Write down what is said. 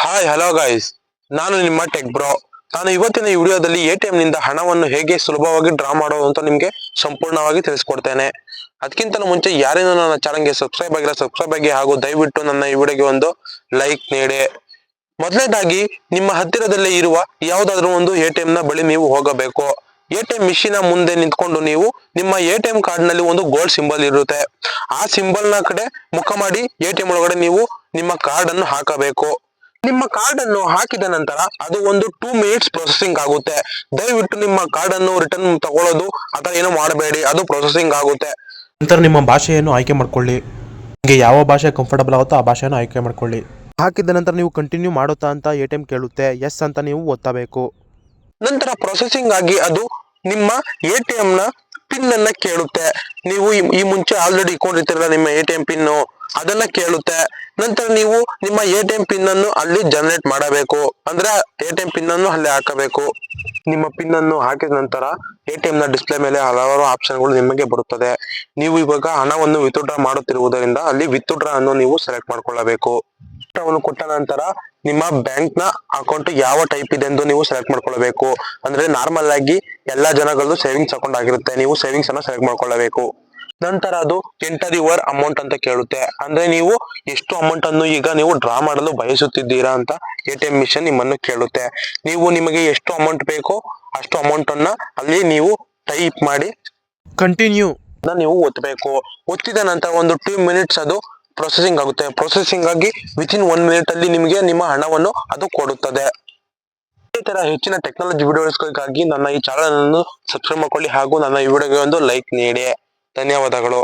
Hi hello guys, ನಾನು ನಿಮ್ಮ tech bro. ನಾನು ಇವತ್ತಿನ ಈ ವಿಡಿಯೋದಲ್ಲಿ ಎಟಿಎಂ ನಿಂದ ಹಣವನ್ನು ಹೇಗೆ ಸುಲಭವಾಗಿ ಡ್ರಾ ಮಾಡೋದು ಅಂತ ನಿಮಗೆ ಸಂಪೂರ್ಣವಾಗಿ ತಿಳಿಸ್ಕೊಡ್ತೇನೆ. ಅದಕ್ಕಿಂತ ಮುಂಚೆ ಯಾರೇನೋ ನನ್ನ ಚಾನಲ್ಗೆ ಸಬ್ಸ್ಕ್ರೈಬ್ ಆಗಿಲ್ಲ ಸಬ್ಸ್ಕ್ರೈಬ್ ಆಗಿ ಹಾಗೂ ದಯವಿಟ್ಟು ನನ್ನ ಈ ವಿಡಿಯೋಗೆ ಒಂದು ಲೈಕ್ ನೀಡಿ. ಮೊದಲನೇದಾಗಿ ನಿಮ್ಮ ಹತ್ತಿರದಲ್ಲೇ ಇರುವ ಯಾವುದಾದ್ರೂ ಒಂದು ಎಟಿಎಂ ನ ಬಳಿ ನೀವು ಹೋಗಬೇಕು. ಎಟಿಎಂ ಮಿಷಿನ ಮುಂದೆ ನಿಂತ್ಕೊಂಡು ನೀವು ನಿಮ್ಮ ಎಟಿಎಂ ಕಾರ್ಡ್ ನಲ್ಲಿ ಒಂದು ಗೋಲ್ಡ್ ಸಿಂಬಲ್ ಇರುತ್ತೆ. ಆ ಸಿಂಬಲ್ ನ ಕಡೆ ಮುಖ ಮಾಡಿ ಎಟಿಎಂ ಒಳಗಡೆ ನೀವು ನಿಮ್ಮ ಕಾರ್ಡ್ ಅನ್ನು ಹಾಕಬೇಕು. ನಿಮ್ಮ ಕಾರ್ಡ್ ಅನ್ನು ಹಾಕಿದ ನಂತರ ಅದು ಒಂದು 2 ಮಿನಿಟ್ಸ್ ಪ್ರೊಸೆಸಿಂಗ್ ಆಗುತ್ತೆ. ದಯವಿಟ್ಟು ನಿಮ್ಮ ಕಾರ್ಡ್ ಅನ್ನು ರಿಟರ್ನ್ ತಗೊಳ್ಳೋದು ಅಥವಾ ಏನು ಮಾಡಬೇಡಿ, ಅದು ಪ್ರೊಸೆಸಿಂಗ್ ಆಗುತ್ತೆ. ನಂತರ ನಿಮ್ಮ ಭಾಷೆಯನ್ನು ಆಯ್ಕೆ ಮಾಡ್ಕೊಳ್ಳಿ. ನಿಮಗೆ ಯಾವ ಭಾಷೆ ಕಂಫರ್ಟಬಲ್ ಆಗುತ್ತೋ ಆ ಭಾಷೆಯನ್ನು ಆಯ್ಕೆ ಮಾಡ್ಕೊಳ್ಳಿ. ಹಾಕಿದ ನಂತರ ನೀವು ಕಂಟಿನ್ಯೂ ಮಾಡುತ್ತಾ ಅಂತ ಎಟಿಎಂ ಕೇಳುತ್ತೆ. ಎಸ್ ಅಂತ ನೀವು ಒತ್ತಬೇಕು. ನಂತರ ಪ್ರೊಸೆಸಿಂಗ್ ಆಗಿ ಅದು ನಿಮ್ಮ ಎಟಿಎಂ ನ ಪಿನ್ ಅನ್ನ ಕೇಳುತ್ತೆ. ನೀವು ಈ ಮುಂಚೆ ಆಲ್ರೆಡಿ ಇಟ್ಕೊಂಡಿರ್ತೀರಲ್ಲ ನಿಮ್ಮ ಎಟಿಎಂ ಪಿನ್, ಅದನ್ನ ಕೇಳುತ್ತೆ. ನಂತರ ನೀವು ನಿಮ್ಮ ಎಟಿಎಂ ಪಿನ್ ಅನ್ನು ಅಲ್ಲಿ ಜನರೇಟ್ ಮಾಡಬೇಕು, ಅಂದ್ರೆ ಎಟಿಎಂ ಪಿನ್ ಅನ್ನು ಅಲ್ಲಿ ಹಾಕಬೇಕು. ನಿಮ್ಮ ಪಿನ್ ಅನ್ನು ಹಾಕಿದ ನಂತರ ಎಟಿಎಂ ನ ಡಿಸ್ಪ್ಲೇ ಮೇಲೆ ಹಲವಾರು ಆಪ್ಷನ್ಗಳು ನಿಮಗೆ ಬರುತ್ತದೆ. ನೀವು ಇವಾಗ ಹಣವನ್ನು ವಿತ್ಡ್ರಾ ಮಾಡುತ್ತಿರುವುದರಿಂದ ಅಲ್ಲಿ ವಿತ್ಡ್ರಾ ಅನ್ನು ನೀವು ಸೆಲೆಕ್ಟ್ ಮಾಡ್ಕೊಳ್ಳಬೇಕು. ವನ್ನು ಕೊಟ್ಟ ನಂತರ ನಿಮ್ಮ ಬ್ಯಾಂಕ್ ನ ಅಕೌಂಟ್ ಯಾವ ಟೈಪ್ ಇದೆ ಎಂದು ನೀವು ಸೆಲೆಕ್ಟ್ ಮಾಡ್ಕೊಳ್ಬೇಕು. ಅಂದ್ರೆ ನಾರ್ಮಲ್ ಆಗಿ ಎಲ್ಲಾ ಜನಗಳದ್ದು ಸೇವಿಂಗ್ಸ್ ಅಕೌಂಟ್ ಆಗಿರುತ್ತೆ, ನೀವು ಸೇವಿಂಗ್ಸ್ ಅನ್ನ ಸೆಲೆಕ್ಟ್ ಮಾಡ್ಕೊಳ್ಳಬೇಕು. ನಂತರ ಅದು ಎಂಟರ್ ಯುವರ್ ಅಮೌಂಟ್ ಅಂತ ಕೇಳುತ್ತೆ. ಅಂದ್ರೆ ನೀವು ಎಷ್ಟು ಅಮೌಂಟ್ ಅನ್ನು ಈಗ ನೀವು ಡ್ರಾ ಮಾಡಲು ಬಯಸುತ್ತಿದ್ದೀರಾ ಅಂತ ಎಟಿಎಂ ಮಿಷನ್ ನಿಮ್ಮನ್ನು ಕೇಳುತ್ತೆ. ನೀವು ನಿಮಗೆ ಎಷ್ಟು ಅಮೌಂಟ್ ಬೇಕೋ ಅಷ್ಟು ಅಮೌಂಟ್ ಅನ್ನ ಅಲ್ಲಿ ನೀವು ಟೈಪ್ ಮಾಡಿ ಕಂಟಿನ್ಯೂ ನೀವು ಒತ್ತಬೇಕು. ಒತ್ತಿದ ನಂತರ ಒಂದು 2 ಮಿನಿಟ್ಸ್ ಅದು ಪ್ರೊಸೆಸಿಂಗ್ ಆಗುತ್ತೆ. ಪ್ರೊಸೆಸಿಂಗ್ ಆಗಿ ವಿತಿನ್ 1 ಮಿನಿಟ್ ಅಲ್ಲಿ ನಿಮಗೆ ನಿಮ್ಮ ಹಣವನ್ನು ಅದು ಕೊಡುತ್ತದೆ. ಇದೇ ತರ ಹೆಚ್ಚಿನ ಟೆಕ್ನಾಲಜಿ ವಿಡಿಯೋಸ್ಗಳಿಗಾಗಿ ನನ್ನ ಈ ಚಾನಲ್ ಅನ್ನು ಸಬ್ಸ್ಕ್ರೈಬ್ ಮಾಡ್ಕೊಳ್ಳಿ ಹಾಗೂ ನನ್ನ ಈ ವಿಡಿಯೋಗೆ ಒಂದು ಲೈಕ್ ನೀಡಿ. ಧನ್ಯವಾದಗಳು.